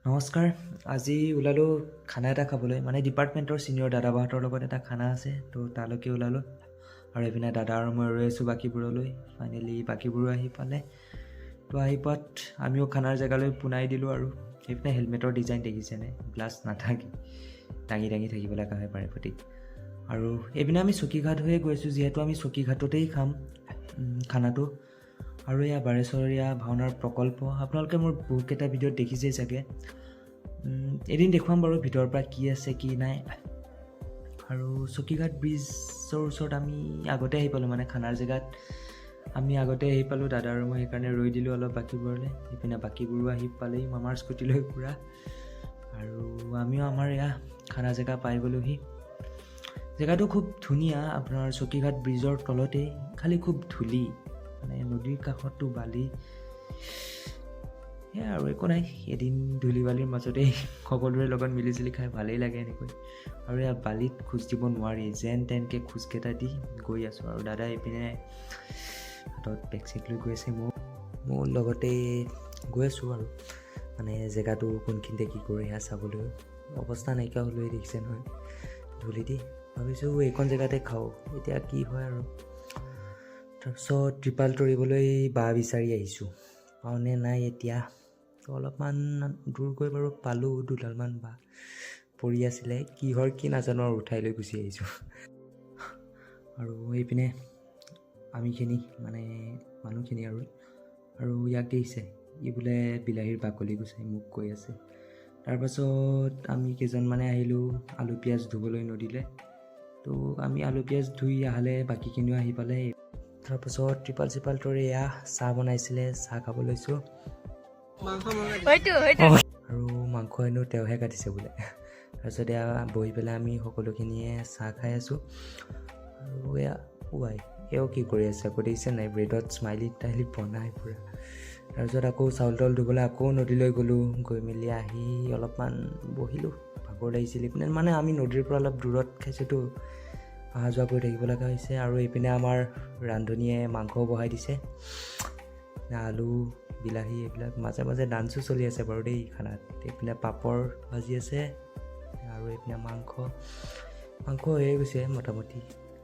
নমস্কাৰ। আজি ওলালোঁ খানা এটা খাবলৈ, মানে ডিপাৰ্টমেণ্টৰ ছিনিয়ৰ দাদাবাহঁতৰ লগত এটা খানা আছে, তো তালৈকে ওলালোঁ। আৰু এইপিনে দাদা আৰু মই ৰৈ আছোঁ বাকীবোৰলৈ। ফাইনেলি বাকীবোৰো আহি পালে। তো আহি পোৱাত আমিও খানাৰ জেগালৈ পোনাই দিলোঁ। আৰু সেইপিনে হেলমেটৰ ডিজাইন দেখিছেনে, গ্লাছ নাথাকে, দাঙি দাঙি থাকিব লগা হয় পাৰে প্ৰতি। আৰু এইপিনে আমি চকীঘাট হৈয়ে গৈছোঁ, যিহেতু আমি চকীঘাটতেই খাম খানাটো। আৰু এয়া বাৰেচৰীয়া ভাওনাৰ প্ৰকল্প, আপোনালোকে মোৰ বহুতকেইটা ভিডিঅ'ত দেখিছেই চাগে। এদিন দেখুৱাম বাৰু ভিতৰৰ পৰা কি আছে কি নাই। আৰু চকীঘাট ব্ৰিজৰ ওচৰত আমি আগতে আহি পালোঁ, মানে খানাৰ জেগাত আমি আগতে আহি পালোঁ দাদা আৰু মই, সেইকাৰণে ৰৈ দিলোঁ অলপ বাকীবোৰলৈ। সেইপিনে বাকীবোৰো আহি পালেই মামাৰ স্কুটিলৈ পূৰা। আৰু আমিও আমাৰ এয়া খানা জেগা পাই গ'লোহি। জেগাটো খুব ধুনীয়া, আপোনাৰ চকীঘাট ব্ৰিজৰ তলতেই, খালি খুব ধূলি, মানে নদীৰ কাষতটো বালি। সেয়া আৰু একো নাই, এদিন ধূলি বালিৰ মাজতেই সকলোৰে লগত মিলি জুলি খাই ভালেই লাগে এনেকৈ। আৰু এয়া বালিত খোজ দিব নোৱাৰি, যেন তেনকৈ খোজকেইটা দি গৈ আছোঁ। আৰু দাদাই এইপিনে হাতত বেগ চেগ লৈ গৈ আছে, মোৰ লগতেই গৈ আছোঁ। আৰু মানে জেগাটো কোনখিনিতে কি কৰে সেয়া চাবলৈ অৱস্থা নাইকিয়া হ'লেই দেখিছে নহয় ধূলি দি। ভাবিছোঁ এইখন জেগাতে খাওঁ, এতিয়া কি হয় আৰু। তাৰপিছত ত্ৰিপাল তৰিবলৈ বাঁহ বিচাৰি আহিছোঁ, পাওঁনে নাই এতিয়া। তো অলপমান দূৰ গৈ বাৰু পালোঁ, দুডালমান বাঁহ পৰি আছিলে, কিহৰ কি নাজানো, আৰু উঠাই লৈ গুচি আহিছোঁ। আৰু এইপিনে আমিখিনি মানে মানুহখিনি আৰু ইয়াক দেখিছে, ই বোলে বিলাহীৰ বাকলি গুচাই মোক কৈ আছে। তাৰপাছত আমি কেইজনমানে আহিলোঁ আলু পিঁয়াজ ধুবলৈ নদীলৈ। তো আমি আলু পিঁয়াজ ধুই আহালে বাকীখিনিও আহি পালে। তাৰপাছত ত্ৰিপাল চিপাল তৰি এয়া চাহ বনাইছিলে, চাহ খাব লৈছোঁ। আৰু মাংস হেনো তেওঁহে কাটিছে বোলে। তাৰপিছত এয়া বহি পেলাই আমি সকলোখিনিয়ে চাহ খাই আছোঁ। আৰু এয়া এওঁ কি কৰি আছে আকৌ দেখিছে নাই, ব্ৰেডত স্মাইলি টাইলি বনাই পূৰা। তাৰপিছত আকৌ চাউল তাউল ধুবলৈ আকৌ নদীলৈ গ'লোঁ। গৈ মেলি আহি অলপমান বহিলোঁ, ভাগৰ লাগিছিল। ইপিনে মানে আমি নদীৰ পৰা অলপ দূৰত খাইছোঁতো, অহা যোৱা কৰি থাকিব লগা হৈছে। আৰু এইপিনে আমাৰ ৰান্ধনীয়ে মাংসও বহাই দিছে, আলু বিলাহী এইবিলাক, মাজে মাজে ডান্সো চলি আছে বাৰু দেই খানাত। এইপিনে পাপৰ ভাজি আছে, আৰু এইপিনে মাংস হৈয়ে গৈছে মোটামুটি।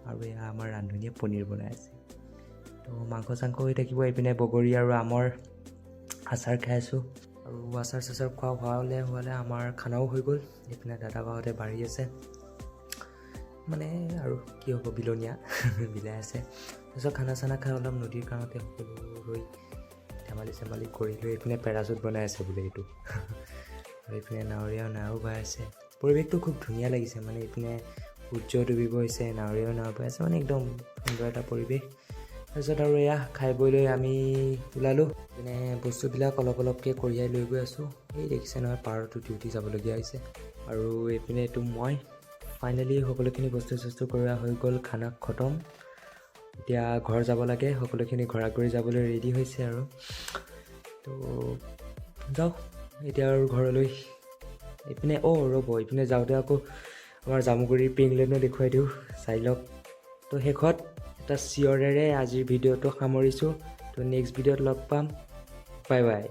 আৰু এয়া আমাৰ ৰান্ধনীয়ে পনীৰ বনাই আছে, তো মাংস চাংস হৈ থাকিব। এইপিনে বগৰী আৰু আমৰ আচাৰ খাই আছোঁ। আৰু আচাৰ চাচাৰ হোৱালে আমাৰ খানাও হৈ গ'ল। এইপিনে দাদা বাহঁতে বাঢ়ি আছে, মানে আৰু কি হ'ব, বিলনীয়া বিলাই আছে। তাৰপিছত খানা চানা খাই অলপ নদীৰ কাৰণতে সকলো ৰৈ ধেমালি চেমালি কৰি লৈ এইপিনে পেৰাচুট বনাই আছে বোলে এইটো। আৰু এইপিনে নাও বাই আছে। পৰিৱেশটো খুব ধুনীয়া লাগিছে, মানে এইপিনে সূৰ্য ডুবিব হৈছে, নাও বাই আছে, মানে একদম সুন্দৰ এটা পৰিৱেশ। তাৰপিছত আৰু এয়া খাই বৈ লৈ আমি ওলালোঁ। মানে বস্তুবিলাক অলপ অলপকৈ কঢ়িয়াই লৈ গৈ আছোঁ। এই দেখিছে নহয়, পাৰতো ডিউটি যাবলগীয়া হৈছে। আৰু এইপিনে এইটো মই ফাইনেলি সকলোখিনি বস্তু চস্তু কৰা হৈ গ'ল, খানা খতম। এতিয়া ঘৰ যাব লাগে, সকলোখিনি ঘৰা ঘৰি যাবলৈ ৰেডি হৈছে। আৰু তো যাওক এতিয়া আৰু ঘৰলৈ। এইপিনে ৰ'ব, এইপিনে যাওঁতে আকৌ আমাৰ জামুগুৰিৰ পিংলেনো দেখুৱাই দিওঁ, চাই লওক। তো শেষত এটা চিঞৰেৰে আজিৰ ভিডিঅ'টো সামৰিছোঁ। তো নেক্সট ভিডিঅ'ত লগ পাম, বাই বাই।